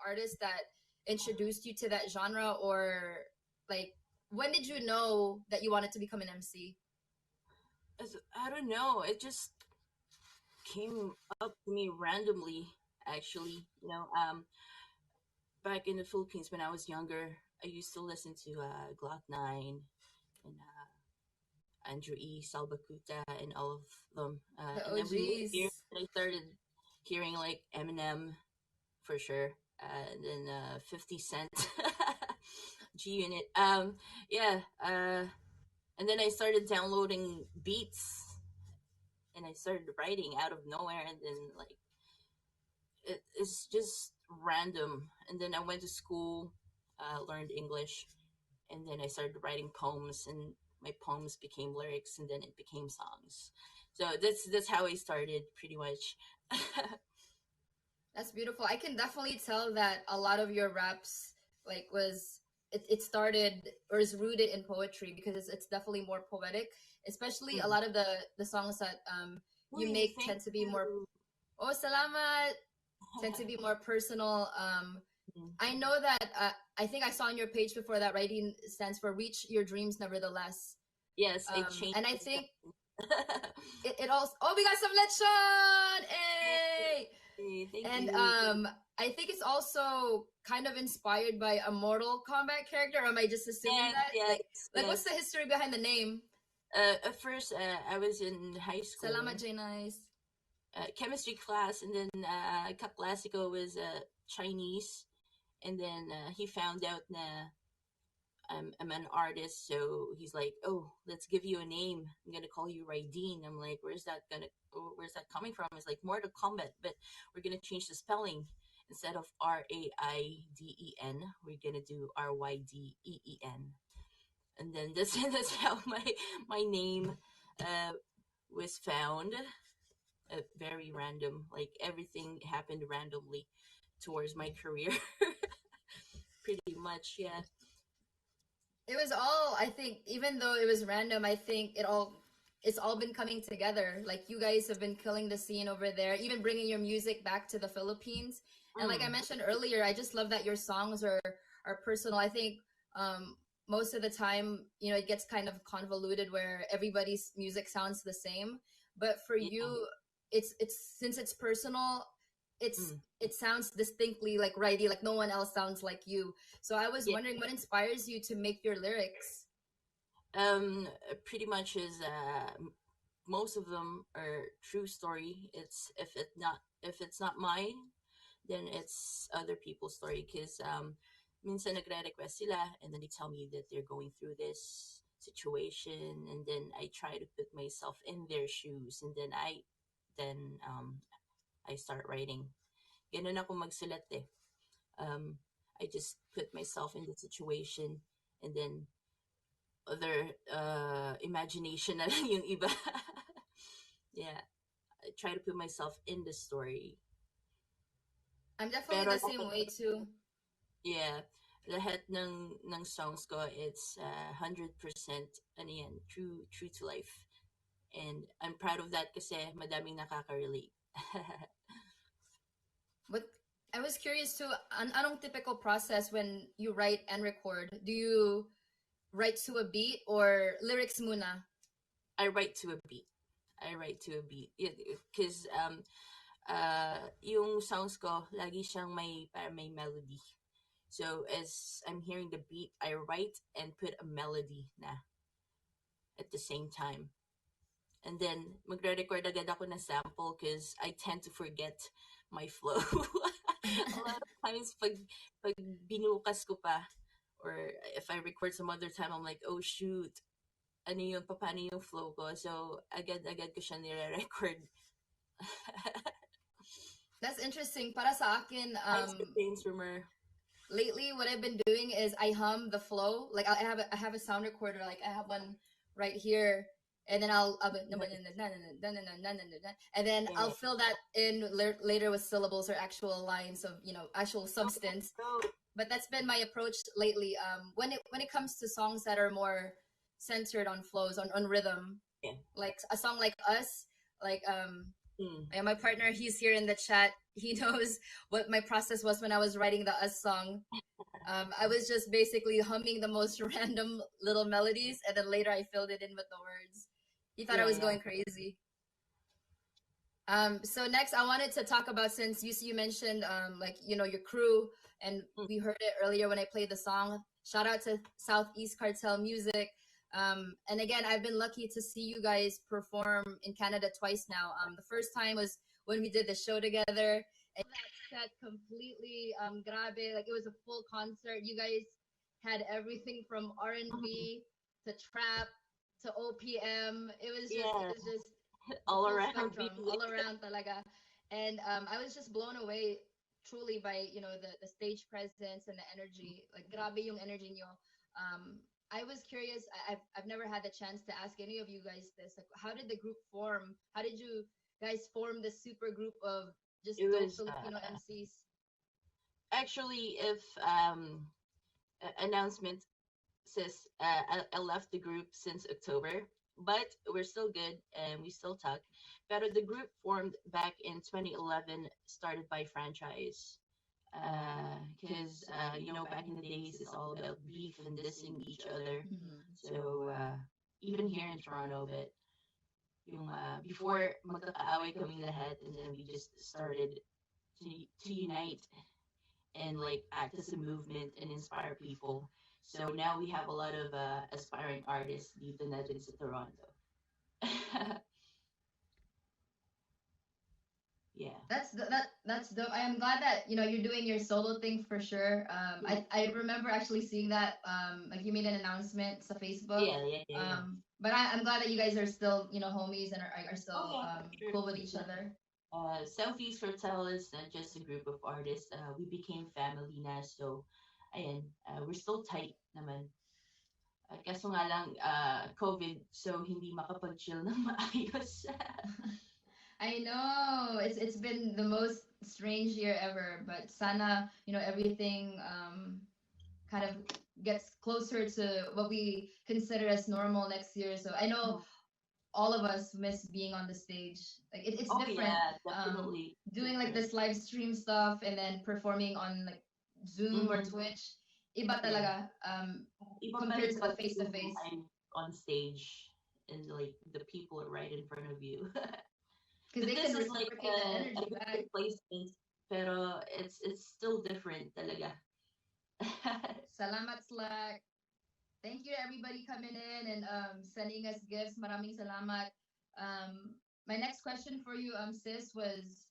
artists that introduced you to that genre, or like when did you know that you wanted to become an MC? I don't know. It just came up to me randomly, actually. Back in the Philippines when I was younger, I used to listen to Glock 9 and Andrew E. Salbakuta and all of them. The And then we moved here OGs. and I started hearing like Eminem for sure. And then 50 Cent, G Unit. Yeah. And then I started downloading beats and I started writing out of nowhere. And then like it's just random. And then I went to school, learned English, and then I started writing poems, and my poems became lyrics, and then it became songs. So that's how I started, pretty much. That's beautiful. I can definitely tell that a lot of your raps like was it started or is rooted in poetry, because it's definitely more poetic. Especially a Mm. lot of the songs that you Uy, make thank tend to be more, you. oh salamat, tend to be more personal. Mm. I know that I think I saw on your page before that writing stands for reach your dreams nevertheless. Yes, I changed And I the think spelling. it also, oh, we got some lechon, hey. Yay, thank And you. I think it's also kind of inspired by a Mortal Kombat character, or am I just assuming Yes, that? yes, Like what's the yes. history behind the name? At first, I was in high Salamat school, J Nice. chemistry class, and then Kaklasico was Chinese, and then he found out na I'm an artist, so he's like, "Oh, let's give you a name. I'm gonna call you RYDN." I'm like, Where's that coming from?" It's like Mortal Kombat, but we're gonna change the spelling. Instead of RAIDEN, we're gonna do RYDEEN, and then this that's how my name uh, was found. Very random, like everything happened randomly towards my career, pretty much. Yeah. It was all, I think, even though it was random, I think it's all been coming together. Like you guys have been killing the scene over there, even bringing your music back to the Philippines. And like I Mm. mentioned earlier, I just love that your songs are personal. I think most of the time, it gets kind of convoluted where everybody's music sounds the same. But for Yeah. you, it's since it's personal, Mm. it sounds distinctly like Righty, like no one else sounds like you. So I was Yeah. wondering what inspires you to make your lyrics. Pretty much is most of them are true story. It's if it's not mine, then it's other people's story. Cause minsan nagre-request sila, and then they tell me that they're going through this situation, and then I try to put myself in their shoes, and then I start writing. Ganun ako magsulat eh. Um, I just put myself in the situation, and then other imagination na lang yung iba. Yeah, I try to put myself in the story. I'm definitely Pero the same way too. yeah, lahat ng songs ko, it's 100% ano yan, true to life. And I'm proud of that kasi madaming nakaka-relate. But I was curious too, anong typical process when you write and record? Do you write to a beat or lyrics muna? I write to a beat. I write to a beat. Because yung songs ko, lagi siyang may melody. So as I'm hearing the beat, I write and put a melody na at the same time. And then magre-record agad ako ng sample because I tend to forget my flow. A lot of times pag binukas ko pa, or if I record some other time, I'm like, oh shoot, ano yung paano yung flow ko. So agad-agad ko siya nire-record. That's interesting. Para sa akin, Ice Campaigns Rumor. lately what I've been doing is I hum the flow. Like I have a sound recorder. Like I have one right here, and then and then I'll fill that in later with syllables or actual lines of actual substance. But that's been my approach lately. When it comes to songs that are more centered on flows on rhythm, Yeah. like a song like Us, like and my partner, he's here in the chat. he knows what my process was when I was writing the Us song. I was just basically humming the most random little melodies, and then later I filled it in with the words. He thought I Yeah, was yeah. going crazy. So next, I wanted to talk about, since you mentioned like your crew, and Mm. we heard it earlier when I played the song. Shout out to Southeast Cartel Music. And again, I've been lucky to see you guys perform in Canada twice now. The first time was when we did the show together. And that set completely grabe, like it was a full concert. You guys had everything from R&B to trap to OPM. Yeah, It was just the all full around spectrum, music. all around talaga. And I was just blown away truly by the stage presence and the energy. Like grabe yung energy nyo. I was curious. I've never had the chance to ask any of you guys this. Like, how did the group form? How did you guys form this super group of just It dope was Filipino MCs? actually, if announcement says I left the group since October, but we're still good and we still talk. But the group formed back in 2011, started by franchise. Because back in the days, it's all about beef and dissing each other. Mm-hmm. So even here in Toronto, but yung before magkakaaway kaming lahat, and then we just started to unite and like act as a movement and inspire people. So now we have a lot of aspiring artists dito na din sa Toronto. Yeah. That's dope. I am glad that you're doing your solo thing for sure. I remember actually seeing that like you made an announcement to Facebook. Yeah, yeah, yeah, yeah. But I'm glad that you guys are still homies and are Oh still yeah, sure. cool with each other. Southeast Cartel is not just a group of artists. We became family na, so ayan, we're still tight naman. Kaso nga lang, COVID, so hindi makapag-chill ng maayos. I know it's been the most strange year ever, but sana everything kind of gets closer to what we consider as normal next year. So I know all of us miss being on the stage. Like it's Oh different yeah, definitely doing like different. this live stream stuff and then performing on like Zoom or Mm-hmm. Twitch. Iba Yeah. talaga Iba pa compared rin to the pag face to face. I'm on stage and like the people are right in front of you. Because But they this can is like reciprocate the a energy good back. replacement, pero it's still different talaga. Salamat Slack. Thank you to everybody coming in and sending us gifts. Maraming salamat. My next question for you, sis, was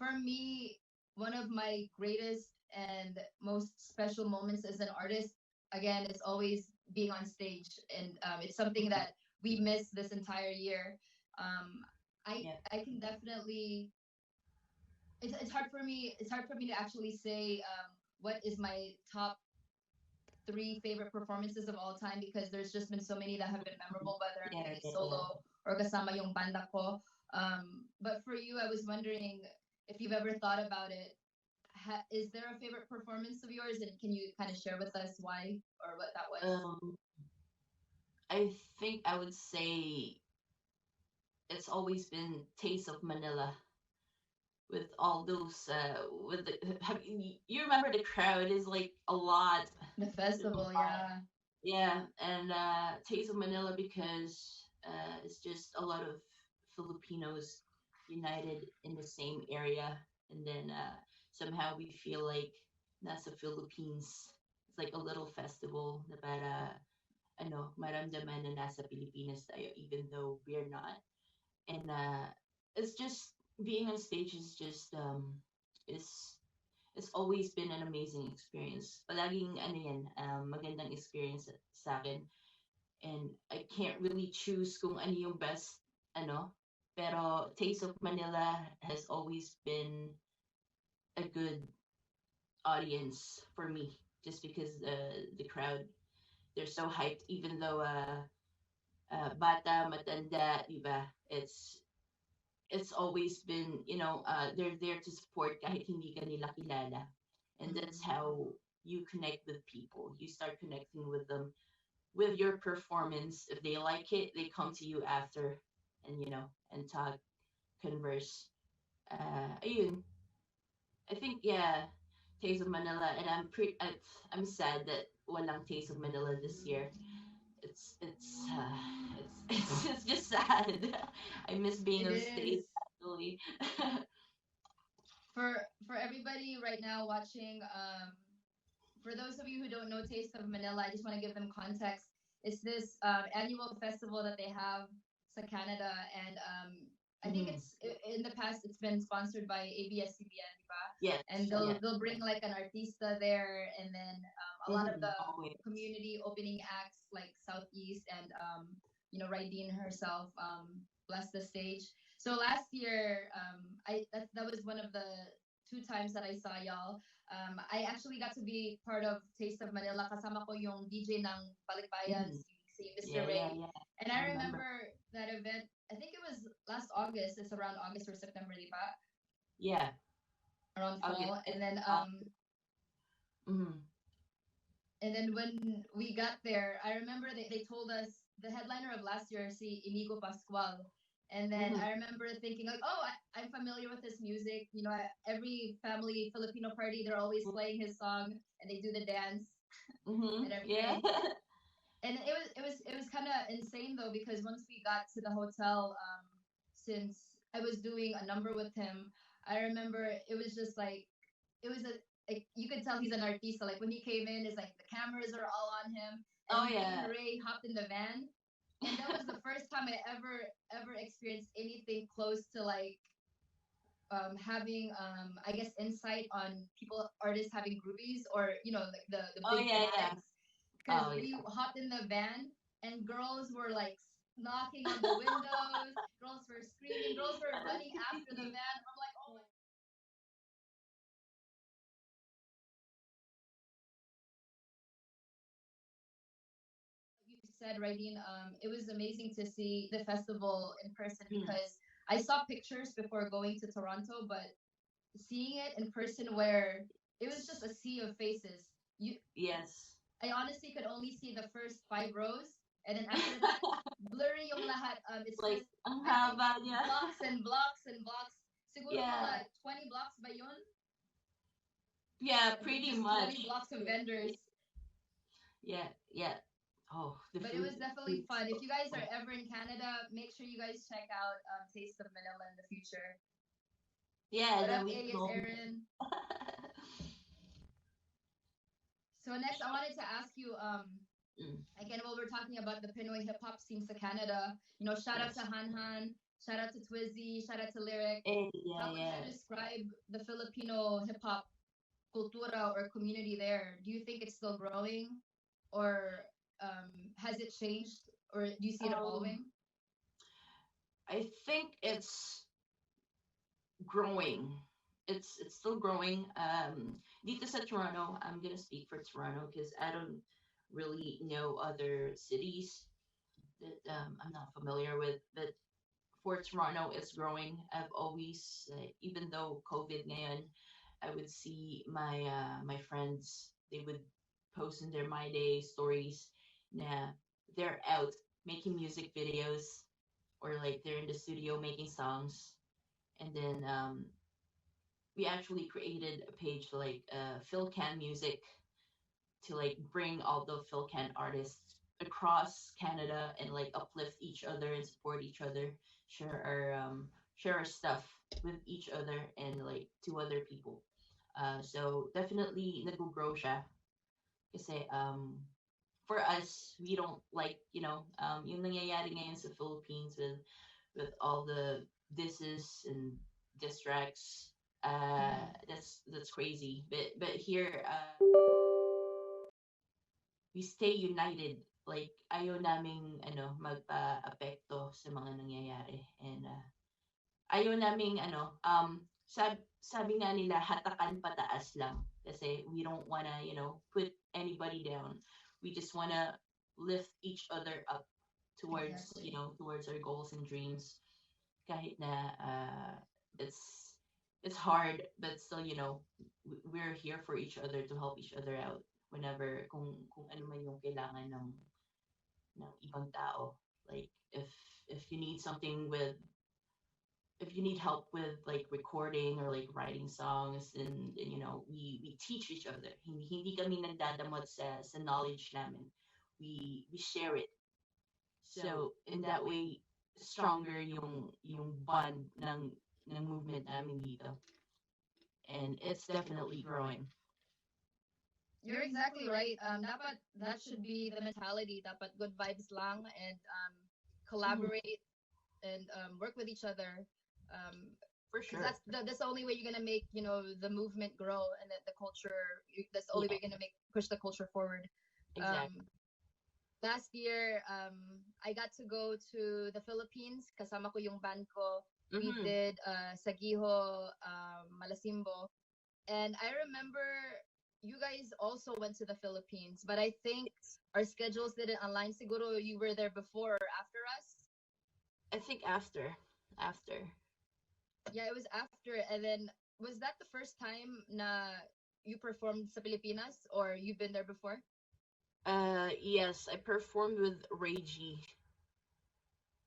for me, one of my greatest and most special moments as an artist, again, is always being on stage. And it's something that we missed this entire year. Um, Yeah. I can definitely, it's hard for me to actually say what is my top three favorite performances of all time, because there's just been so many that have been memorable, whether I'm Yeah, doing yeah, yeah. solo or kasama yung banda ko. But for you, I was wondering if you've ever thought about it. Is there a favorite performance of yours, and can you kind of share with us why or what that was? I think I would say it's always been Taste of Manila with all those with the you remember the crowd is like a lot. The festival, yeah. Yeah, and Taste of Manila because it's just a lot of Filipinos united in the same area, and then somehow we feel like nasa Philippines. It's like a little festival na para maramdaman na nasa Pilipinas tayo, even though we're not. And it's just being on stage is just is it's always been an amazing experience. Palaging ano yan, magandang experience sa akin. And I can't really choose kung ano yung best ano, pero Taste of Manila has always been a good audience for me just because the crowd, they're so hyped, even though bata matanda, diba, it's always been, they're there to support kahit hindi ka nila kilala. And that's how you connect with people. You start connecting with them with your performance. If they like it, they come to you after and, and talk, converse. Ayun. I think yeah, Taste of Manila, and I'm sad that walang Taste of Manila this year. It's just sad. I miss being It on is. stage actually. For everybody right now watching, for those of you who don't know Taste of Manila, I just want to give them context. It's this annual festival that they have sa Canada, and I think Hmm. in the past it's been sponsored by ABS-CBN, diba? Yes, And yeah. they'll bring like an artista there, and then a lot of Hmm. the Always. community opening acts like Southeast and RYDN herself bless the stage. So last year, that was one of the two times that I saw y'all. I actually got to be part of Taste of Manila. Kasama ko yung DJ ng Balikbayan, Hmm. si Mr. Yeah, yeah, Ray. yeah. And I I remember. remember that event. I think it was last August. It's around August or September, di ba? Yeah, Around August. fall. Mm-hmm. And then when we got there, I remember they told us the headliner of last year, si Inigo Pascual. And then Mm-hmm. I remember thinking like, oh, I'm familiar with his music. You know, every family Filipino party, they're always playing his song and they do the dance Mm-hmm. and Yeah. everything. And it was kind of insane though because once we got to the hotel, since I was doing a number with him, I remember it was just like it was a like you could tell he's an artista. Like when he came in, it's like the cameras are all on him, Oh and me and yeah. Ray hopped in the van, and that was the first time I ever experienced anything close to like having I guess insight on people artists having groupies or like the Oh big yeah, yeah. fanatics because Oh we yeah. hopped in the van and girls were like knocking on the windows, girls were screaming, girls were running after the van. I'm like, oh my. You said, Raideen, it was amazing to see the festival in person Mm. because I saw pictures before going to Toronto, but seeing it in person where it was just a sea of faces. You, Yes. I honestly could only see the first 5 rows, and then after that, blurry yung lahat. It's Like just ang I think haba niya. blocks and blocks and blocks. Siguro Yeah. mga 20 blocks ba yun? Yeah, Of pretty just much. 20 blocks of vendors. Yeah, yeah. Oh, the But it food. was definitely Food. fun. If you guys are ever in Canada, make sure you guys check out Taste of Manila in the future. Yeah, What then up, we Alias go. Aaron? So next, I wanted to ask you, Mm, again, while we're talking about the Pinoy hip hop scene to Canada, shout out to yes. Han Han, shout out to Twizzy, shout out to Lyric. Yeah, How would you yeah. describe the Filipino hip hop cultura or community there? Do you think it's still growing, or has it changed, or do you see it Um, evolving? I think it's growing. It's still growing. Dito sa Toronto, I'm gonna speak for Toronto because I don't really know other cities that I'm not familiar with. But for Toronto, it's growing. I've always, even though COVID ngayon, I would see my friends. They would post in their My Day stories. Na they're out making music videos or like they're in the studio making songs. And then we actually created a page like Phil Can Music to like bring all the Phil Can artists across Canada and like uplift each other and support each other, share share our stuff with each other and like to other people. So definitely nag-grow siya kasi for us we don't like yung nangyayari ngayon sa Philippines with all the disses and distracts. Mm-hmm. That's crazy. But here we stay united. Like ayaw naming magpa-apekto sa mga nangyayari and ayaw naming sabi nga nila hatakan pataas lang kasi we don't wanna put anybody down. We just wanna lift each other up towards Exactly. towards our goals and dreams kahit na it's it's hard but still we're here for each other to help each other out whenever kung ano man yung kailangan ng ibang tao, like if you need something with if you need help with like recording or like writing songs, and we teach each other. Hindi kami nagdadamot sa knowledge namin. We share it. So in that way, stronger yung bond ng movement namin dito. And it's definitely growing. You're exactly right. Dapat that should be the mentality. Dapat good vibes lang and collaborate and work with each other. For Because sure. that's the only way you're gonna make the movement grow and the culture. That's the only way Yeah, you're gonna push the culture forward. exactly. Last year, I got to go to the Philippines. Kasama ko yung band ko. We Mm-hmm. did Sagiho, Malasimbo, and I remember you guys also went to the Philippines, but I think our schedules didn't align. Siguro you were there before or after us. I think after. Yeah, it was after. And then was that the first time na you performed sa Pilipinas or you've been there before? Yes, I performed with Reiji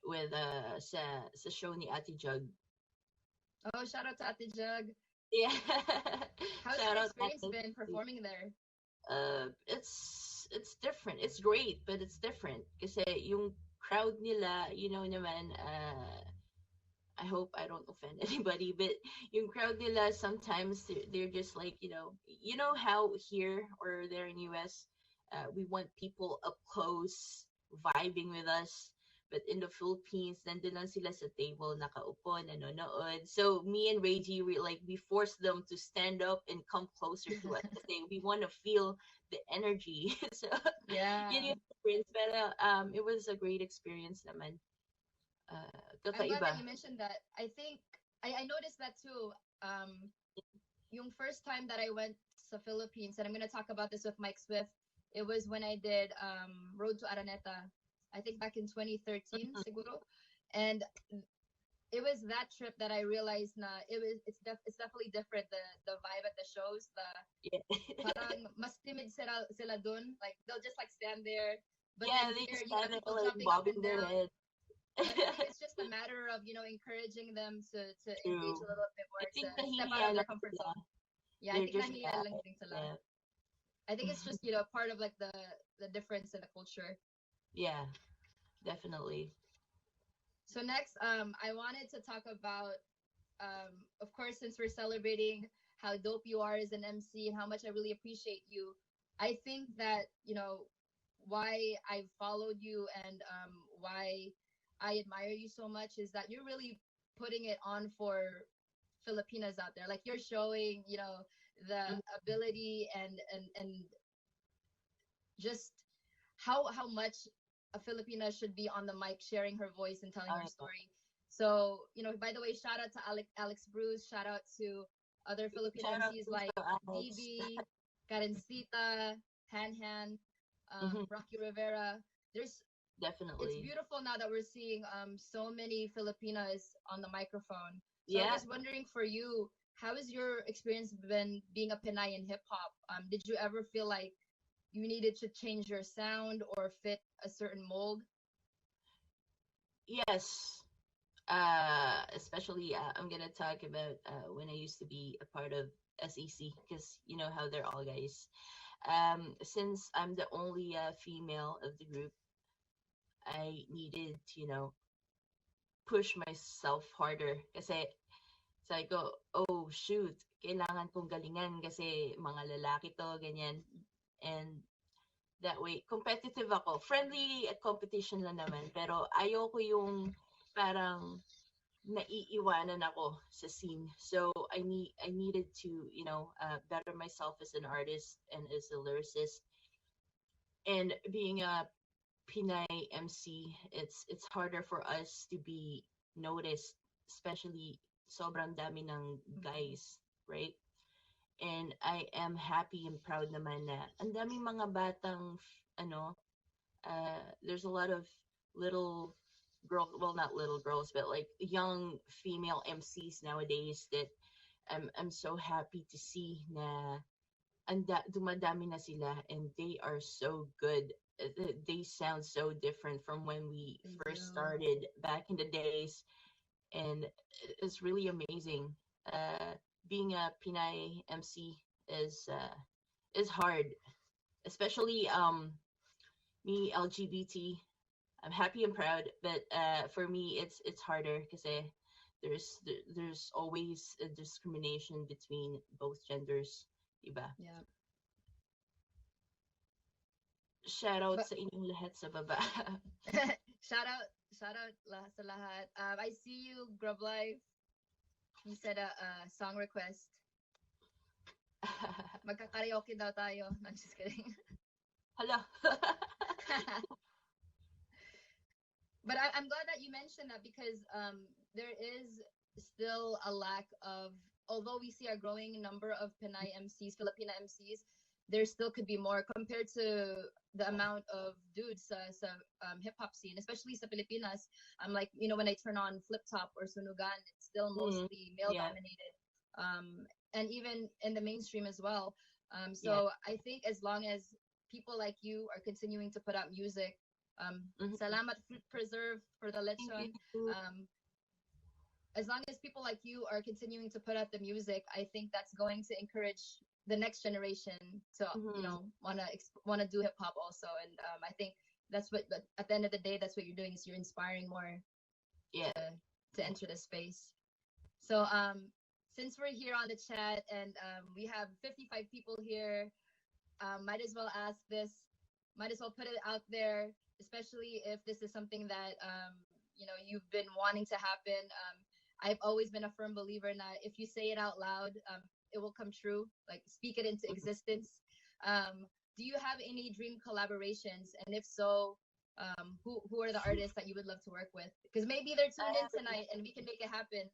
with sa show ni Ate Jug. Oh, shout out to Ate Jug. Yeah. How's Shout your out experience Ate. been performing there? It's different. It's great, but it's different kasi yung crowd nila, naman, I hope I don't offend anybody, but yung crowd nila sometimes they're just like, how here or there in US, we want people up close vibing with us. But in the Philippines, nandun lang sila sa table, nakaupo, nanonood. So me and Reggie, we force them to stand up and come closer to us kasi we want to feel the energy. So Yeah. yun yung experience. But it was a great experience naman. I'm glad that Kakaiba. you mentioned that. I think I noticed that too. Yung first time that I went to Philippines, and I'm gonna talk about this with Mike Swift. It was when I did Road to Araneta. I think back in 2013, siguro, and it was that trip that I realized na it's definitely different. The vibe at the shows, Yeah. parang mas timid sila dun. Like they'll just like stand there, but Yeah, then they here just you have kind of people like jumping up bobbing and their down. head. But I think it's just a matter of encouraging them to engage True. a little bit I more, to think step out of nahihiya their lang comfort sila. zone. Yeah, I They're think just nahiya shy. lang din sila. Yeah. I think it's just part of like the difference in the culture. Yeah, definitely. So next, I wanted to talk about, of course, since we're celebrating how dope you are as an MC and how much I really appreciate you. I think that why I followed you and why I admire you so much is that you're really putting it on for Filipinas out there. Like you're showing, the ability and just how much a Filipina should be on the mic, sharing her voice and telling her Oh, story. So, by the way, shout out to Alex Bruce. Shout out to other Filipino shout out MCs to like Alex. DB, Karencita, Han, Mhm. Rocky Rivera. It's Definitely. beautiful now that we're seeing so many Filipinas on the microphone. So I Yeah. was wondering for you, how has your experience been being a Pinay in hip hop? Did you ever feel like you needed to change your sound or fit a certain mold? Yes. Especially I'm gonna talk about when I used to be a part of SEC because you know how they're all guys. Since I'm the only female of the group, I needed to push myself harder kasi sabi ko, oh shoot, kailangan kong galingan kasi mga lalaki to, ganyan. And that way, competitive ako. Friendly at competition lang naman. Pero ayoko yung parang naiiwanan ako sa scene. So I needed to, better myself as an artist and as a lyricist. And being a Pinay MC, it's harder for us to be noticed, especially sobrang dami ng guys, right? And I am happy and proud naman na ang daming mga batang there's a lot of little girl, well, not little girls, but like young female MCs nowadays that I'm so happy to see na dumadami na sila and they are so good. They sound so different from when we They first do. started back in the days. and it's really amazing. Being a Pinay MC is hard, especially me LGBT. I'm happy and proud, but for me it's harder because there's always a discrimination between both genders, diba? Yeah. Shout out But sa inyong lahat sa baba. shout out sa lahat. I see you, Grub Life. You said a song request. Magka-karaoke daw tayo. No, I'm just kidding. Hala. But I'm glad that you mentioned that because there is still a lack of, although we see a growing number of Pinay MCs, Filipina MCs, there still could be more compared to the amount of dudes sa hip hop scene, especially sa Pilipinas. I'm like, you know, when I turn on Flip Top or Sunugan, it's still mostly male Yeah. dominated. And even in the mainstream as well. Yeah. So I think as long as people like you are continuing to put out music, salamat fruit preserve for the Thank lechon. you. As long as people like you are continuing to put out the music, I think that's going to encourage the next generation to you know wanna do hip hop also. And I think that's what. But at the end of the day, that's what you're doing is you're inspiring more Yeah. to enter the space. So since we're here on the chat and we have 55 people here, might as well ask this, might as well put it out there, especially if this is something that you know you've been wanting to happen. I've always been a firm believer in that if you say it out loud, it will come true. Like speak it into existence. Do you have any dream collaborations? And if so, who are the artists that you would love to work with? Because maybe they're tuned in tonight and we can make it happen.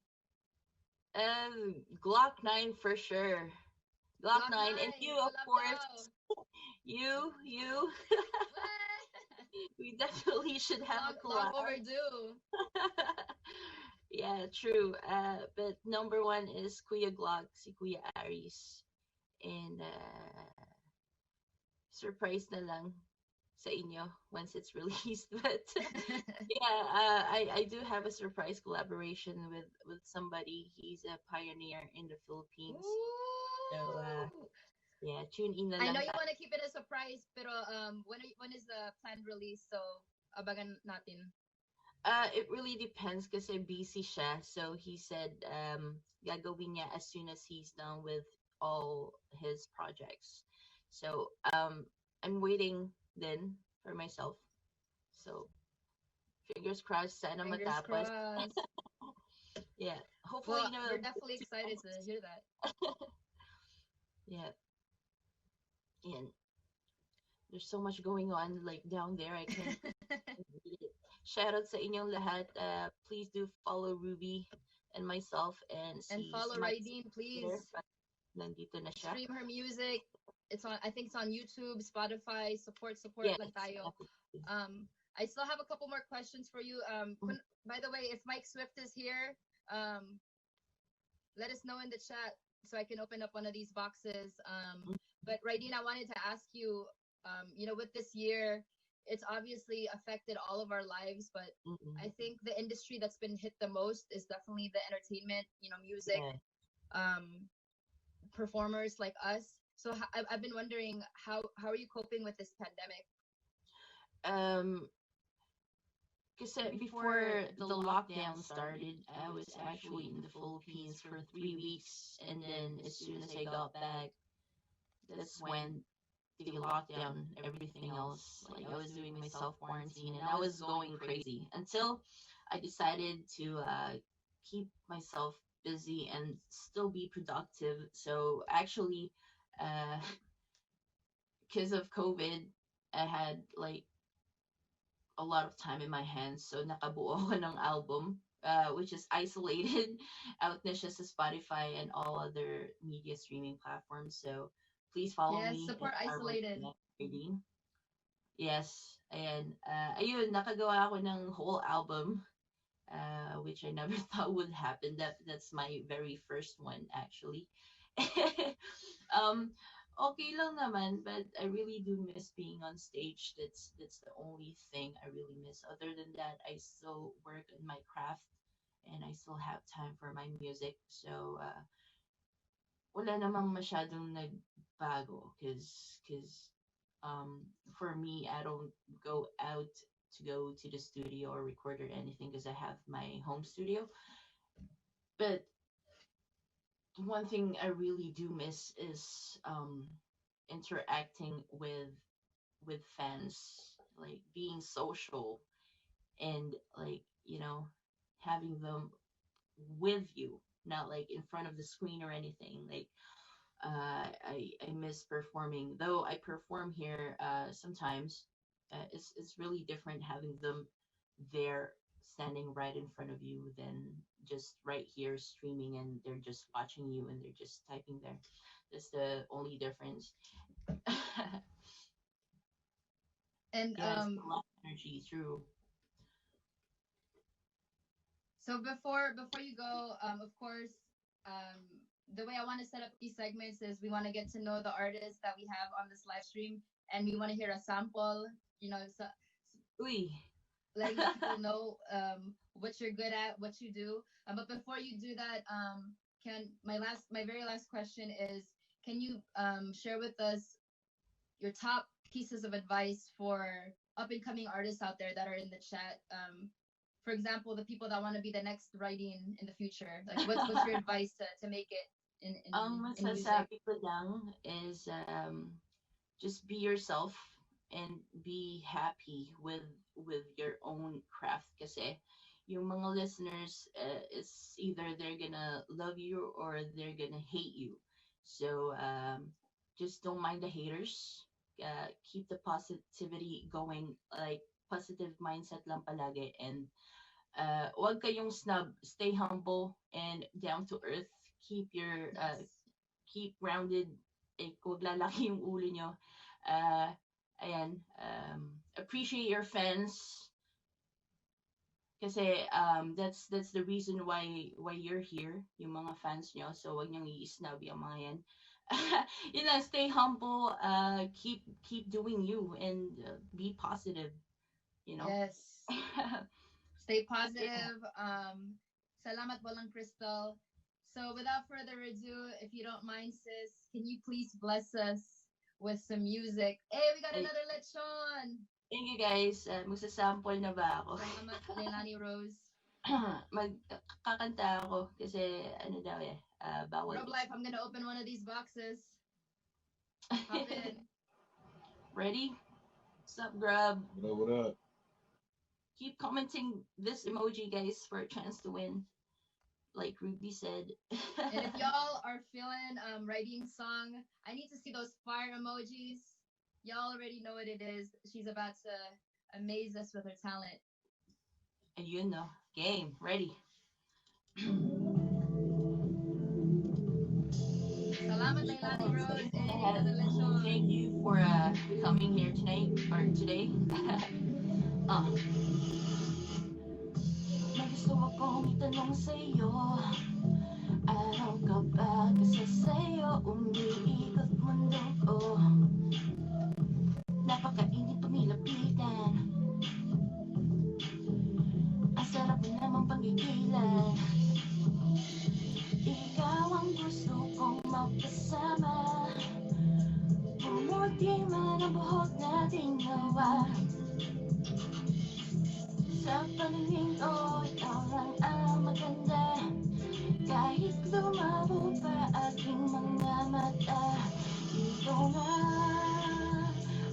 Glock 9 for sure. Glock Glock 9, and 9, you, of course. Kulabdao. You. We definitely should have a Long collab. overdue. Yeah, true. But number one is Kuya Glock, si Kuya Aris. And surprise na lang sa inyo once it's released. But yeah, I do have a surprise collaboration with somebody. He's a pioneer in the Philippines. So yeah, tune in na I lang know you tayo. want to keep it a surprise, pero when is the planned release? So abangan natin. It really depends kasi busy siya. So he said gagawin niya as soon as he's done with all his projects. So I'm waiting then for myself. So fingers crossed, sana Fingers matapos. crossed. Yeah, hopefully Well, we're definitely excited to hear that. Yeah, and there's so much going on like down there. I can't read it. Shout out sa inyong lahat. Please do follow Ruby and myself and And see follow Smart RYDN, please. There, but nandito na siya. Stream her music. It's on. I think it's on YouTube, Spotify. Support Yes, lang tayo. definitely. I still have a couple more questions for you. By the way, if Mike Swift is here, let us know in the chat so I can open up one of these boxes. But RYDN, I wanted to ask you, you know, with this year, it's obviously affected all of our lives, but I think the industry that's been hit the most is definitely the entertainment, you know, music, performers like us. So I've been wondering how are you coping with this pandemic? Kasi before the lockdown started, I was actually in the Philippines for 3 weeks, and then as soon as I got back, that's when they locked down everything else. Like I was doing my self quarantine, and I was going crazy until I decided to keep myself busy and still be productive. So actually, because of COVID, I had like a lot of time in my hands. So nakabuo ako ng album, which is isolated out na siya sa Spotify and all other media streaming platforms. So please follow me. Support Isolated. Yes. And ayun, nakagawa ako ng whole album, which I never thought would happen. That's my very first one, actually. Okay lang naman, but I really do miss being on stage. That's the only thing I really miss. Other than that, I still work on my craft and I still have time for my music. So wala namang masyadong nagbago because for me, I don't go out to go to the studio or record or anything because I have my home studio. But one thing I really do miss is interacting with fans, like being social and like having them with you, not like in front of the screen or anything. Like I miss performing, though I perform here sometimes. It's really different having them there, standing right in front of you, than just right here streaming and they're just watching you and they're just typing there. That's the only difference. And Yes, a lot of energy through. so before you go, of course, um, the way I want to set up these segments is we want to get to know the artists that we have on this live stream, and we want to hear a sample. So Uy. letting the people know what you're good at, what you do. But before you do that, can my very last question is, can you share with us your top pieces of advice for up and coming artists out there that are in the chat? For example, the people that want to be the next writing in the future. Like, what's your advice to make it in music? Masasabi ko lang is just be yourself and be happy with your own craft kasi yung mga listeners, it's either they're gonna love you or they're gonna hate you. So just don't mind the haters. Keep the positivity going, like positive mindset lang palagi, and wag kayong snub. Stay humble and down to earth. Keep your Yes. keep grounded. Huwag lalaki yung ulo nyo. Ayan, appreciate your fans kasi that's the reason why you're here, yung mga fans nyo. So wag niyong i-snub yung mga yan. Yun lang, stay humble, keep doing you, and be positive, Yes. Stay positive. Salamat Walang Crystal. So without further ado, if you don't mind, sis, can you please bless us with some music? Hey, we got another lechon. Thank you, guys. Magsasample na ba ako? Salamat, Leilani Rose. Magkakanta ako kasi ano daw bawal. Rub Life, I'm gonna open one of these boxes. Hop in. Ready? What's up, Grub? What up? Keep commenting this emoji, guys, for a chance to win. Like Ruby said. And if y'all are feeling writing song, I need to see those fire emojis. Y'all already know what it is. She's about to amaze us with her talent. And game, ready. Salamat, Leilani Rose. And lechon. Thank you for coming here tonight or today. May gusto akong itanong sa'yo. Araw ka ba kasi sa'yo umiikot mundo ko? Napakainit pumilapitan. Ang sarap mo namang panggigilan. Ikaw ang gusto kong mapasama. Pumuti man ang buhok nating gawa. Sa paningin ko, ikaw lang ang maganda. Kahit lumabo pa aking mga mata, ikaw nga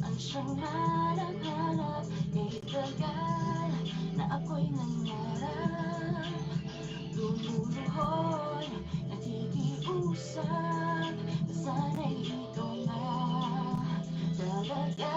ang siyang hanap-hanap. Kahit tagal na ako'y nangarap, lumuluhod, nakikiusap, sana'y ikaw nga talaga.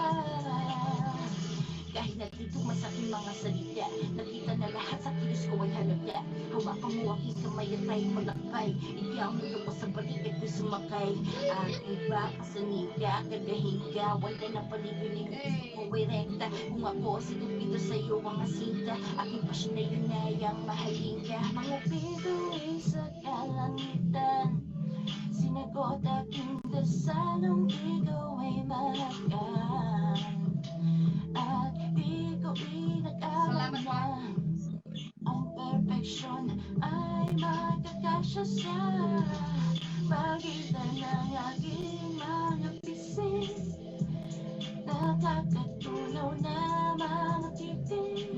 Kahit nandito masaking mga salita, nakita na lahat sa kilos ko ay halata. Hawakan mo aking kamay at tayo malakbay. Ikaw mo ko sa balik at ko'y sumakay. Aking ba kasaniga, kagahiga, wala na paligid-ligid, gusto ko ay rekta. Kung ako sinupito sa'yo ang asinta, aking pasyon na yun ay ang mahalin ka. Mga bituin sa kalangitan, sinagot aking dasalong ikaw ay mahagan. At di ko inag-alam na ang perfeksyon siya sa pagitan ng aking mga pising. Nakakatunaw na mga titig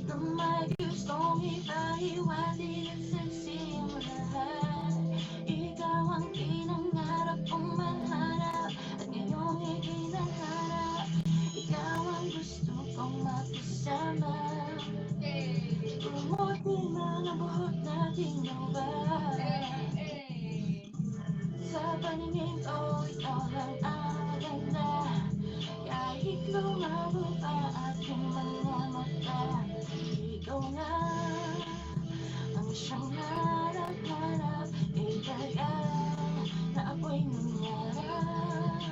na may gustong ipahiwatig at sisimulan. Ikaw ang pinangarap kong mahanap at ngayong ikinangarap. Ikaw ang gusto kong makasama. Umuti mga buhok nating dalawa. Sa paningin ko, ikaw lang ang maganda. Kahit lumago pa aking mga mata, ikaw nga ang siyang harap-harap. Ikaw na ako'y nangarap.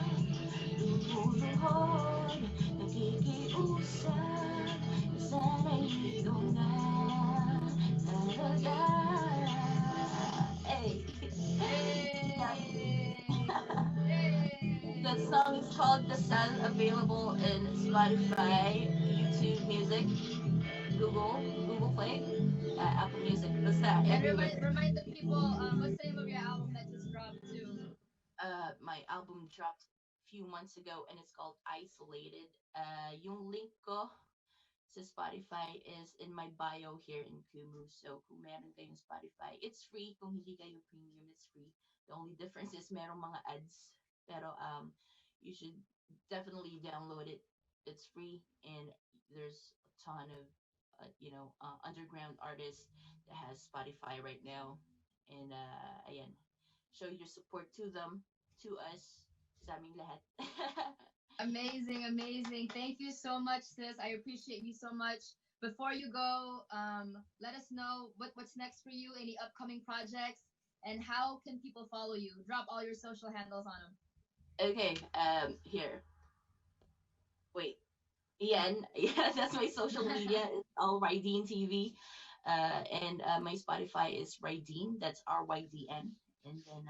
Lumuluhod, nakikiusap, sana'y ikaw na talaga. Hey! The song is called The Sun, available in Spotify, YouTube Music, Google Play, Apple Music. Basta And everywhere. remind the people, what's the name of your album that just dropped too? My album dropped a few months ago and it's called Isolated. Yung link ko sa Spotify is in my bio here in Kumu. So kung meron kayong Spotify, it's free. Kung hindi kayo premium, it's free. The only difference is merong mga ads. Pero you should definitely download it. It's free and there's a ton of underground artists that has Spotify right now. And ayan, show your support to them, to us, sa aming lahat. Amazing, amazing. Thank you so much, sis. I appreciate you so much. Before you go, let us know what's next for you, any upcoming projects, and how can people follow you? Drop all your social handles on them. Okay, here. Wait. Yeah, that's my social media. It's all RYDNTV. And my Spotify is RYDN. That's RYDN. And then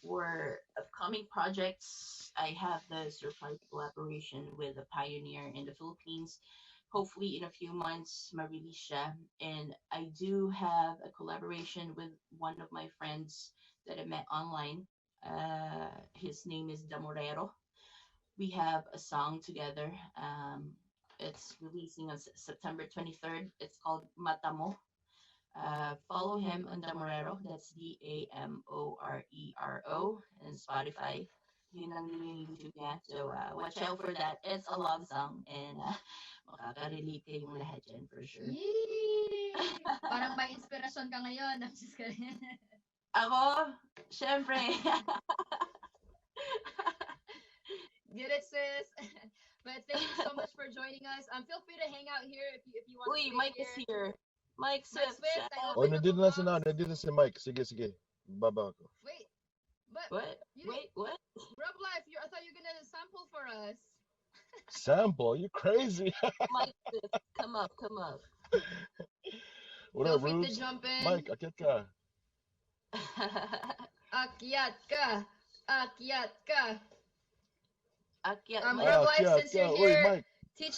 for upcoming projects, I have the surprise collaboration with a pioneer in the Philippines. Hopefully, in a few months, ma-release siya. And I do have a collaboration with one of my friends that I met online. His name is Damorero. We have a song together. It's releasing on September 23rd. It's called Matamo. Follow him on Damorero. That's Damorero and Spotify. Yun lang din yung YouTube niya. So watch out for that. It's a love song and makaka-relate kayong lahat dyan for sure. Yee! Parang may inspirasyon ka ngayon. I'm just kidding. Ako, syempre. Get it, sis. But thank you so much for joining us. Feel free to hang out here if you want to. Uy, Mike is here. Mike Swift. I Oh, opened nandito up na the si box. nandito si Mike. Sige, sige. Baba ko. Wait, but What? you Wait, what? Rub Life, I thought you were gonna sample for us. Sample? You crazy? Mike Swift, come up, come up. What Feel up, free to Rubes? jump in. Mike, akyat ka. Akyat ka. Akyat ka. Akyat, Rub Mike. Life, Akyat since ka. you're Uy, here, Mike. teach